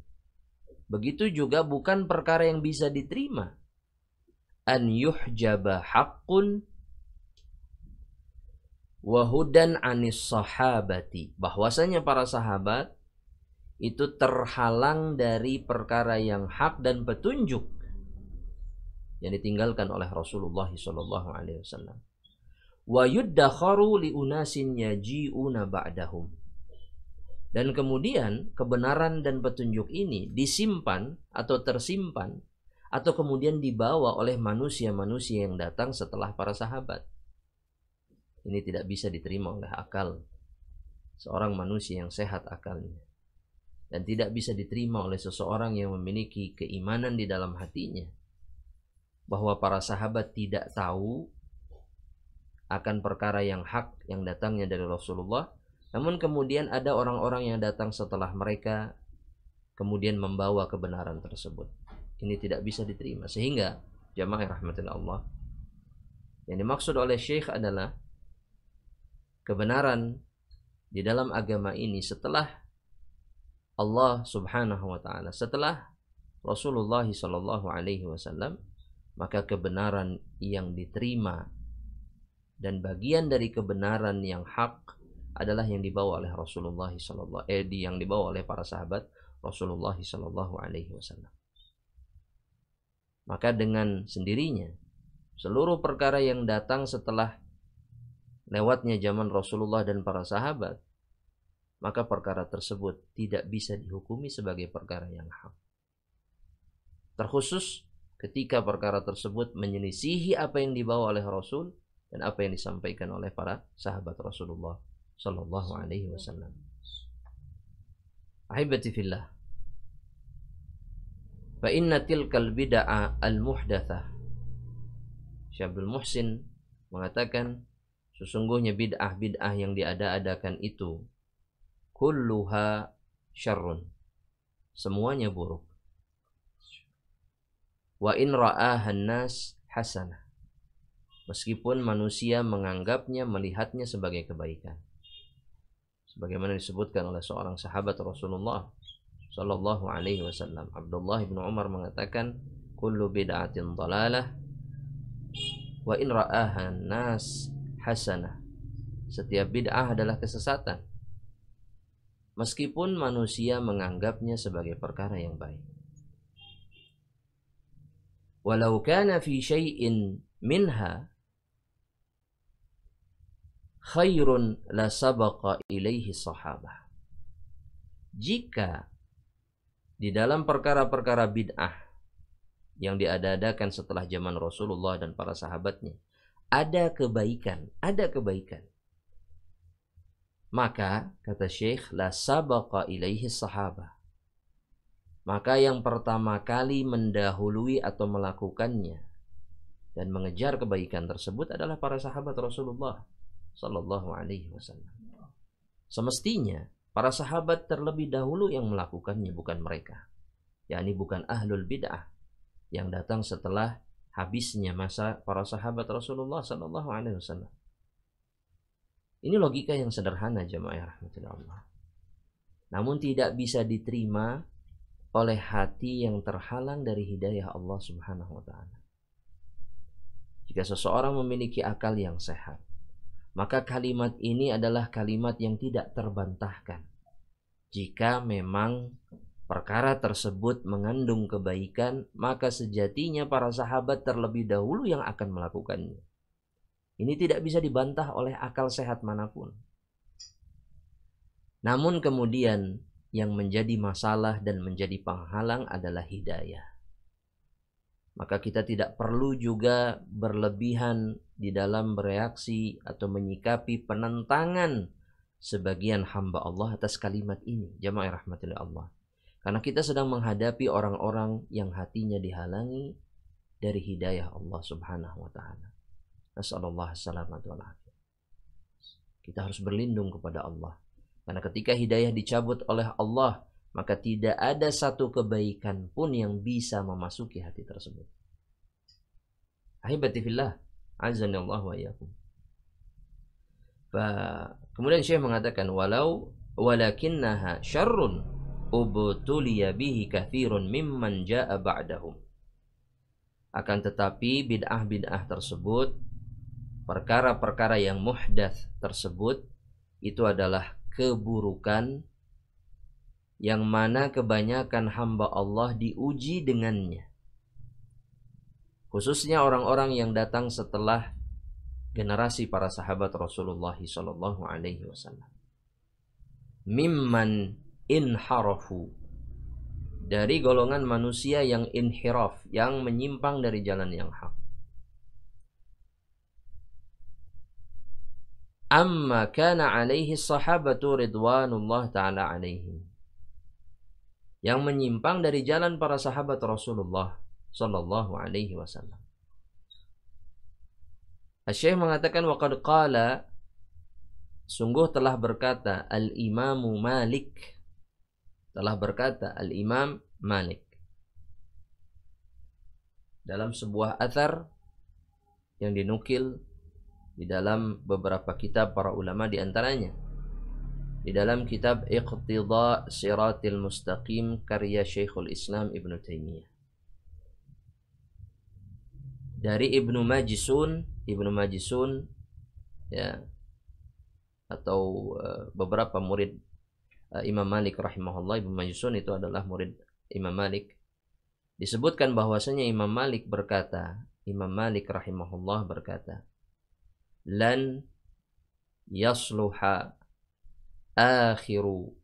begitu juga bukan perkara yang bisa diterima. An yuhjaba haqqun wa hudan anis sahabati, bahwasanya para sahabat itu terhalang dari perkara yang hak dan petunjuk yang ditinggalkan oleh Rasulullah sallallahu alaihi wasallam. Wa yuddakharu li unasin yaji'una ba'dahum, dan kemudian kebenaran dan petunjuk ini disimpan atau tersimpan atau kemudian dibawa oleh manusia-manusia yang datang setelah para sahabat. Ini tidak bisa diterima oleh akal seorang manusia yang sehat akalnya, dan tidak bisa diterima oleh seseorang yang memiliki keimanan di dalam hatinya bahwa para sahabat tidak tahu akan perkara yang hak yang datangnya dari Rasulullah, namun kemudian ada orang-orang yang datang setelah mereka kemudian membawa kebenaran tersebut. Ini tidak bisa diterima. Sehingga jamaah rahmatillah Allah, yang dimaksud oleh Syekh adalah kebenaran di dalam agama ini setelah Allah Subhanahu wa taala, setelah Rasulullah sallallahu alaihi wasallam, maka kebenaran yang diterima dan bagian dari kebenaran yang hak adalah yang dibawa oleh Rasulullah yang dibawa oleh para sahabat Rasulullah sallallahu alaihi wasallam. Maka dengan sendirinya seluruh perkara yang datang setelah lewatnya zaman Rasulullah dan para sahabat, maka perkara tersebut tidak bisa dihukumi sebagai perkara yang hak. Terkhusus ketika perkara tersebut menyelisihi apa yang dibawa oleh Rasul dan apa yang disampaikan oleh para sahabat Rasulullah sallallahu alaihi wasallam. Ahibati fillah, fa inna tilkal bid'ah al-muhdatsah. Syekh Abdul Muhsin mengatakan, sesungguhnya bid'ah-bid'ah yang diada-adakan itu kulluha syarrun, semuanya buruk. Wa in ra'ahan nas hasanah, meskipun manusia menganggapnya, melihatnya sebagai kebaikan. Sebagaimana disebutkan oleh seorang sahabat Rasulullah sallallahu alaihi wasallam, Abdullah bin Umar mengatakan, kullu bid'atin dhalalah wa in ra'ahan nas hasanah. Setiap bid'ah adalah kesesatan, meskipun manusia menganggapnya sebagai perkara yang baik. Walau kana fi syai'in minha khairun la sabaqa ilaihi sahabah. Jika di dalam perkara-perkara bid'ah yang diada-adakan setelah zaman Rasulullah dan para sahabatnya ada kebaikan, maka kata Syekh, la sabaqa ilaihi sahabah, maka yang pertama kali mendahului atau melakukannya dan mengejar kebaikan tersebut adalah para sahabat Rasulullah sallallahu alaihi wasallam. Semestinya para sahabat terlebih dahulu yang melakukannya, bukan mereka, yakni bukan ahlul bid'ah yang datang setelah habisnya masa para sahabat Rasulullah sallallahu alaihi wasallam. Ini logika yang sederhana jemaah rahmatullah. Namun tidak bisa diterima oleh hati yang terhalang dari hidayah Allah Subhanahu wa taala. Jika seseorang memiliki akal yang sehat, maka kalimat ini adalah kalimat yang tidak terbantahkan. Jika memang perkara tersebut mengandung kebaikan, maka sejatinya para sahabat terlebih dahulu yang akan melakukannya. Ini tidak bisa dibantah oleh akal sehat manapun. Namun kemudian yang menjadi masalah dan menjadi penghalang adalah hidayah. Maka kita tidak perlu juga berlebihan di dalam bereaksi atau menyikapi penentangan sebagian hamba Allah atas kalimat ini, jamaah rahmatillah Allah. Karena kita sedang menghadapi orang-orang yang hatinya dihalangi dari hidayah Allah Subhanahu wa taala. Nasallallahu salamat wal afiyah. Kita harus berlindung kepada Allah. Karena ketika hidayah dicabut oleh Allah, maka tidak ada satu kebaikan pun yang bisa memasuki hati tersebut. Ahibati fillah, azanillahu wa iyyakum. Kemudian Syekh mengatakan walakinnaha syarrun ubtuliya bihi katsirun mimman jaa ba'dahum. Akan tetapi bid'ah-bid'ah tersebut, perkara-perkara yang muhdats tersebut, itu adalah keburukan yang mana kebanyakan hamba Allah diuji dengannya. Khususnya orang-orang yang datang setelah generasi para sahabat Rasulullah sallallahu alaihi wasallam. Mimman inharafu, dari golongan manusia yang inhiraf, yang menyimpang dari jalan yang hak. Amma kana alaihi sahabatu ridwanullah ta'ala alaihim, yang menyimpang dari jalan para sahabat Rasulullah sallallahu alaihi wasallam. Asy-Syaikh mengatakan waqad qala, sungguh telah berkata Al-Imamu Malik, telah berkata Al-Imam Malik dalam sebuah athar yang dinukil di dalam beberapa kitab para ulama, di antaranya di dalam kitab Iqtida Siratil Mustaqim karya Syekhul Islam Ibnu Taimiyah, dari Ibnu Majishun ya, atau beberapa murid Imam Malik rahimahullah. Ibnu Majishun itu adalah murid Imam Malik. Disebutkan bahwasanya Imam Malik rahimahullah berkata, lan yasluha akhiru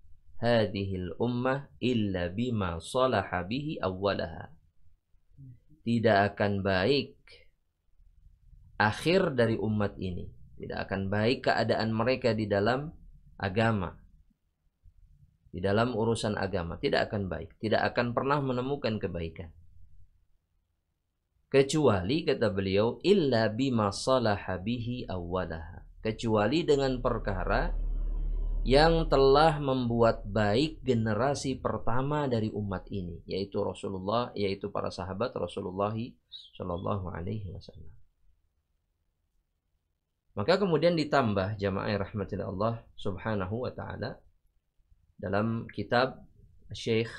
hadhil ummah illa bima salaha bihi awwalaha. Tidak akan baik akhir dari umat ini, tidak akan baik keadaan mereka di dalam agama, di dalam urusan agama, tidak akan baik, tidak akan pernah menemukan kebaikan, kecuali, kata beliau, illa bima salaha bihi awwalaha, kecuali dengan perkara yang telah membuat baik generasi pertama dari umat ini, yaitu Rasulullah, yaitu para sahabat Rasulullah sallallahu alaihi wasallam. Maka kemudian ditambah jamaah rahmatillah Allah subhanahu wa ta'ala, dalam kitab Syekh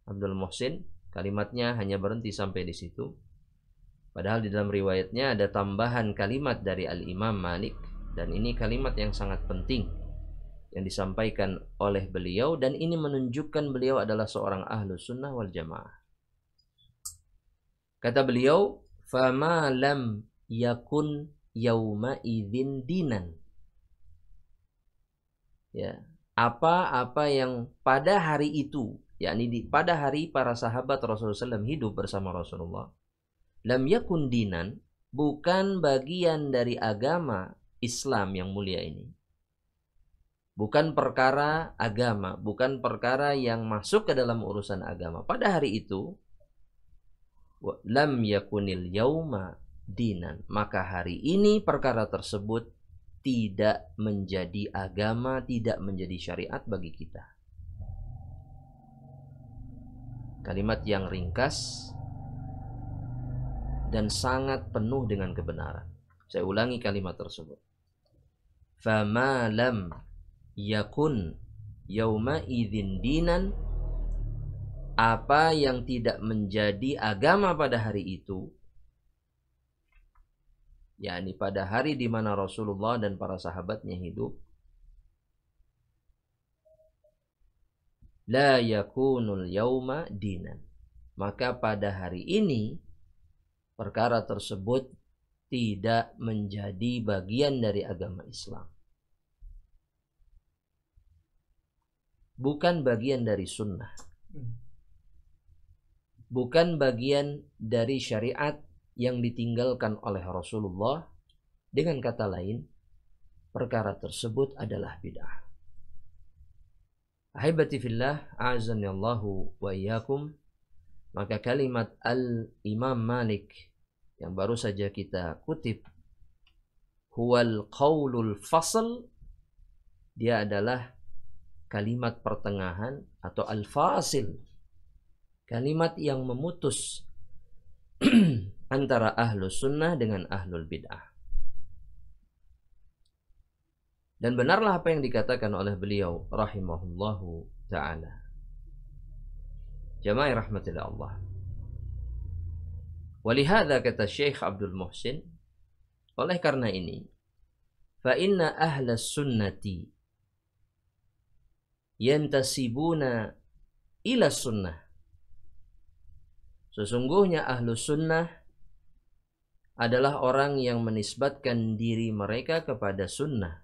Abdul Muhsin, kalimatnya hanya berhenti sampai di situ. Padahal di dalam riwayatnya ada tambahan kalimat dari Al-Imam Malik, dan ini kalimat yang sangat penting yang disampaikan oleh beliau, dan ini menunjukkan beliau adalah seorang ahlus sunnah wal jamaah. Kata beliau, fama lam yakun yauma idzin dinan. Ya, apa-apa yang pada hari itu, yakni pada hari para sahabat Rasulullah SAW hidup bersama Rasulullah, lam yakun dinan, bukan bagian dari agama Islam yang mulia ini, bukan perkara agama, bukan perkara yang masuk ke dalam urusan agama. Pada hari itu, lam yakunil yauma dinan, maka hari ini perkara tersebut tidak menjadi agama, tidak menjadi syariat bagi kita. Kalimat yang ringkas dan sangat penuh dengan kebenaran. Saya ulangi kalimat tersebut. Fama lam yakun yauma idzin dinan, apa yang tidak menjadi agama pada hari itu, yakni pada hari di mana Rasulullah dan para sahabatnya hidup, la yakunul yauma dinan, maka pada hari ini perkara tersebut tidak menjadi bagian dari agama Islam, bukan bagian dari sunnah, bukan bagian dari syariat yang ditinggalkan oleh Rasulullah. Dengan kata lain, perkara tersebut adalah bid'ah. Ahibati fillah, a'azani Allahu wa iyyakum. Maka kalimat Al-Imam Malik yang baru saja kita kutip, huwal qaulul fasl, dia adalah kalimat pertengahan atau al-fasil, kalimat yang memutus antara ahlus sunnah dengan ahlul bid'ah. Dan benarlah apa yang dikatakan oleh beliau rahimahullahu ta'ala. Jamaah rahmatillah Allah. Walihada, kata Syekh Abdul Muhsin, oleh karena ini, fa inna ahlas sunnati yantasibuna ila sunnah, sesungguhnya ahlus sunnah adalah orang yang menisbatkan diri mereka kepada sunnah.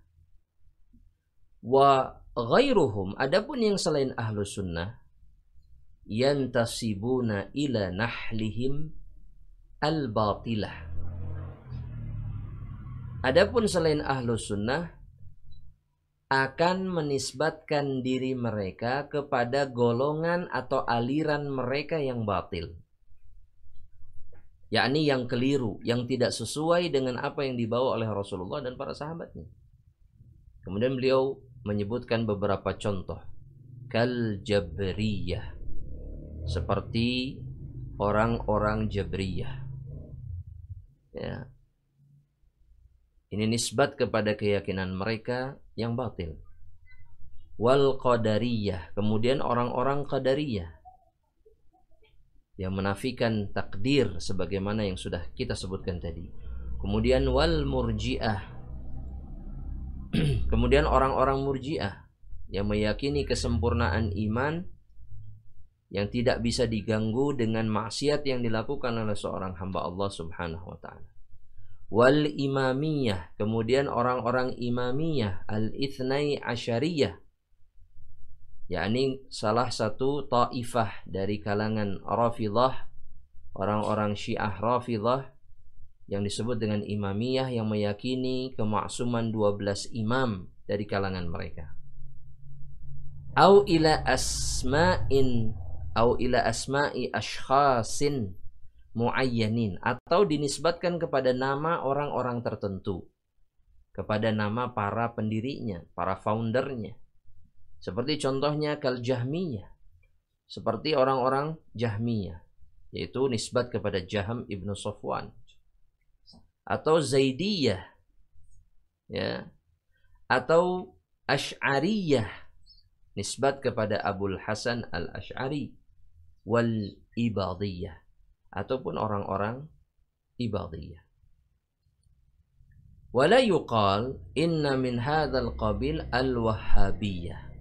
Wa ghairuhum, adapun yang selain ahlus sunnah, yantasibuna ila nahlihim al-batilah. Adapun selain ahlus sunnah akan menisbatkan diri mereka kepada golongan atau aliran mereka yang batil, yakni yang keliru, yang tidak sesuai dengan apa yang dibawa oleh Rasulullah dan para sahabatnya. Kemudian beliau menyebutkan beberapa contoh, kal jabriyah, seperti orang-orang Jabriyah. Ya. Ini nisbat kepada keyakinan mereka yang batil. Wal qadariyah, kemudian orang-orang qadariyah yang menafikan takdir sebagaimana yang sudah kita sebutkan tadi. Kemudian wal murji'ah, kemudian orang-orang murji'ah yang meyakini kesempurnaan iman yang tidak bisa diganggu dengan maksiat yang dilakukan oleh seorang hamba Allah Subhanahu wa taala. Wal imamiyah, kemudian orang-orang imamiyah, al-ithnai asyariyah, yakni salah satu taifah dari kalangan Rafidhah, orang-orang Syiah Rafidhah yang disebut dengan imamiyah, yang meyakini kemaksuman 12 imam dari kalangan mereka. Au ila asma'i ashkhasin muayyanin, atau dinisbatkan kepada nama orang-orang tertentu, kepada nama para pendirinya, para foundernya. Seperti contohnya kal Jahmiyah, seperti orang-orang Jahmiyah, yaitu nisbat kepada Jaham ibnu Safwan. Atau Zaidiyah, ya, atau Asy'ariyah, nisbat kepada Abul Hasan al-Asy'ari. Wal Ibadiyah, ataupun orang-orang Ibadiyah. Wala yuqal inna min hadzal qabil al-wahhabiyah,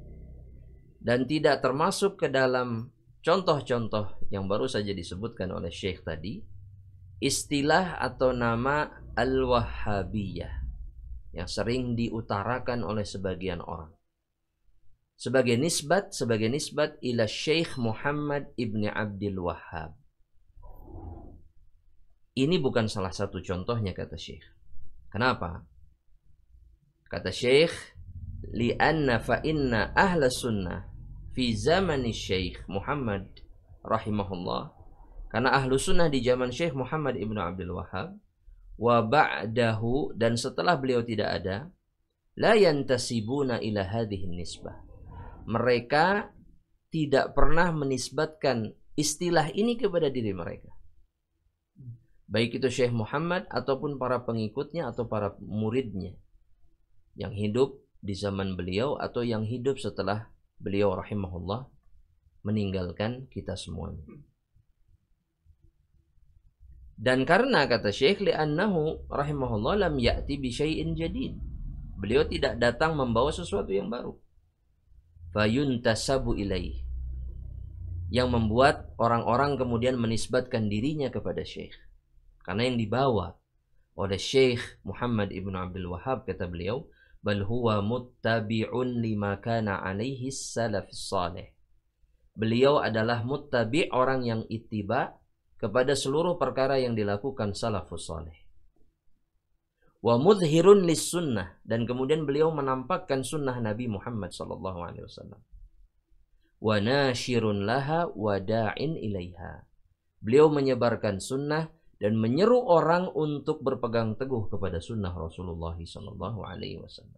dan tidak termasuk ke dalam contoh-contoh yang baru saja disebutkan oleh Syekh tadi istilah atau nama al-wahhabiyah yang sering diutarakan oleh sebagian orang sebagai nisbat ila Syekh Muhammad ibn Abdul Wahhab. Ini bukan salah satu contohnya, kata Syekh. Kenapa? Kata Syekh, li'anna fa inna ahla sunnah fi zamani Syekh Muhammad rahimahullah, karena ahlu sunnah di zaman Syekh Muhammad ibn Abdul Wahhab, wa ba'dahu, dan setelah beliau tidak ada, la yantasibuna ila hadhihi nisbah, mereka tidak pernah menisbatkan istilah ini kepada diri mereka, baik itu Syekh Muhammad ataupun para pengikutnya atau para muridnya yang hidup di zaman beliau atau yang hidup setelah beliau rahimahullah meninggalkan kita semuanya. Dan karena kata Syekh, li'annahu rahimahullah lam ya'ti bi syai'in jadid, beliau tidak datang membawa sesuatu yang baru, fayuntasabu ilaih, yang membuat orang-orang kemudian menisbatkan dirinya kepada Syekh. Karena yang dibawa oleh Syekh Muhammad ibn Abdul Wahhab, kata beliau, bal huwa muttabi'un lima kana alaihi salaf salih, beliau adalah muttabi', orang yang ittiba kepada seluruh perkara yang dilakukan salafus salih. Wa mudhirun lis sunnah, dan kemudian beliau menampakkan sunnah Nabi Muhammad sallallahu alaihi wasallam. Wa nasyirun laha wa da'in ilaiha, beliau menyebarkan sunnah dan menyeru orang untuk berpegang teguh kepada sunnah Rasulullah sallallahu alaihi wasallam.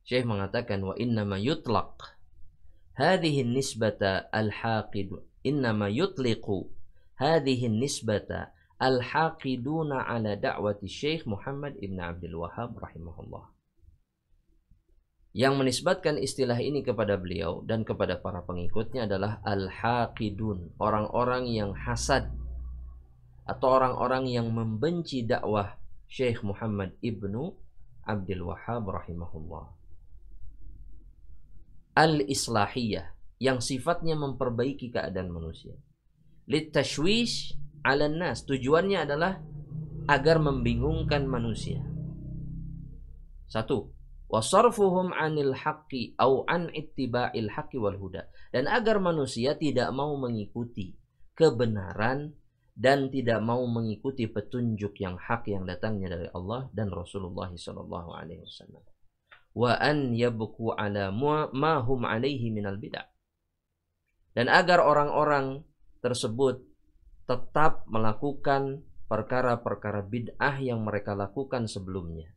Syekh mengatakan, wa innama yutlaq hadhihi nisbata al-haqid, innama yutliqu hadhihi nisbata al-haqiduna ala da'wati Syekh Muhammad ibn Abdul Wahhab rahimahullah. Yang menisbatkan istilah ini kepada beliau dan kepada para pengikutnya adalah al-haqidun, orang-orang yang hasad atau orang-orang yang membenci dakwah Syekh Muhammad ibnu Abdul Wahhab rahimahullah. Al-islahiyah, yang sifatnya memperbaiki keadaan manusia. Litashwish 'alan nas, tujuannya adalah agar membingungkan manusia. Satu, wa sarfuhum 'anil haqqi au an ittiba'il haqqi wal huda, dan agar manusia tidak mau mengikuti kebenaran dan tidak mau mengikuti petunjuk yang hak yang datangnya dari Allah dan Rasulullah sallallahu alaihi wasallam. Wa an yabku 'ala ma hum 'alaihi minal bid'ah, dan agar orang-orang tersebut tetap melakukan perkara-perkara bid'ah yang mereka lakukan sebelumnya.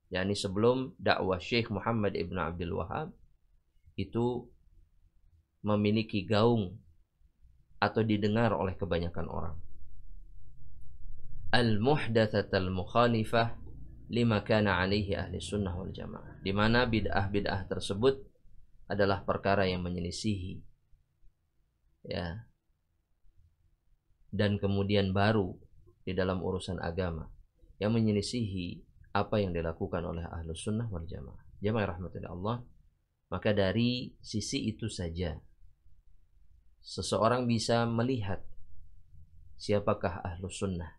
yakni sebelum dakwah Syekh Muhammad Ibn Abdul Wahab itu memiliki gaung atau didengar oleh kebanyakan orang. Al-muhdatsatul mukhalifah lima kana alaihi ahli sunnah wal jamaah, di mana bid'ah-bid'ah tersebut adalah perkara yang menyelisihi, ya, dan kemudian baru di dalam urusan agama, yang menyelisihi apa yang dilakukan oleh ahlus sunnah wal jamaah. Jamaah rahmatullah Allah, maka dari sisi itu saja seseorang bisa melihat siapakah ahlus sunnah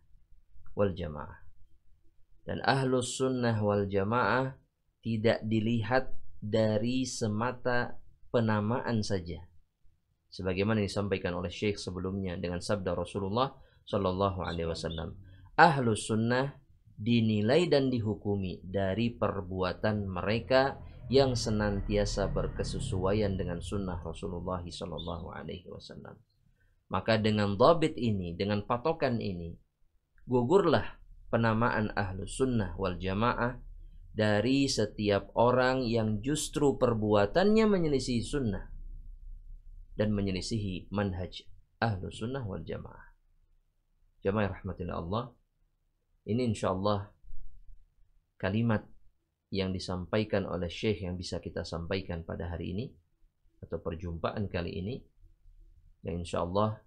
wal jamaah. Dan ahlus sunnah wal jamaah tidak dilihat dari semata penamaan saja, sebagaimana disampaikan oleh Syekh sebelumnya dengan sabda Rasulullah Shallallahu Alaihi Wasallam, ahlus sunnah dinilai dan dihukumi dari perbuatan mereka yang senantiasa berkesesuaian dengan sunnah Rasulullah Shallallahu Alaihi Wasallam. Maka dengan dhabit ini, dengan patokan ini, gugurlah penamaan ahlus sunnah wal jamaah dari setiap orang yang justru perbuatannya menyelisihi sunnah dan menyelisihi manhaj ahlus sunnah wal jamaah. Jamaah rahmatillah Allah, ini insyaallah kalimat yang disampaikan oleh Syekh yang bisa kita sampaikan pada hari ini atau perjumpaan kali ini, yang insyaallah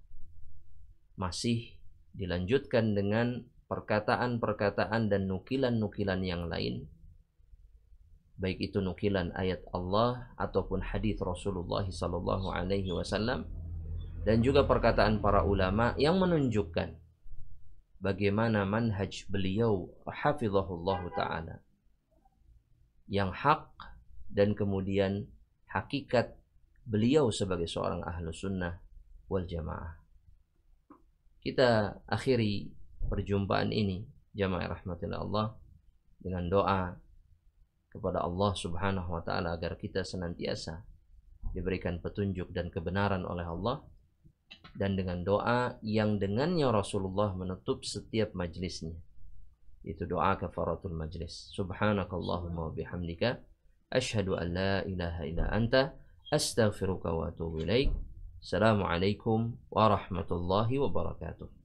masih dilanjutkan dengan perkataan-perkataan dan nukilan-nukilan yang lain, baik itu nukilan ayat Allah ataupun hadis Rasulullah sallallahu alaihi wasallam, dan juga perkataan para ulama yang menunjukkan bagaimana manhaj beliau hafizahullah ta'ala yang hak, dan kemudian hakikat beliau sebagai seorang ahlus sunnah wal jamaah. Kita akhiri perjumpaan ini jamaah rahmatillah Allah dengan doa kepada Allah subhanahu wa ta'ala agar kita senantiasa diberikan petunjuk dan kebenaran oleh Allah, dan dengan doa yang dengannya Rasulullah menutup setiap majlisnya, itu doa kafaratul majlis. Subhanakallahumma wa bihamdika asyhadu an la ilaha illa anta astaghfiruka wa atubu ilaik. Assalamualaikum warahmatullahi wabarakatuh.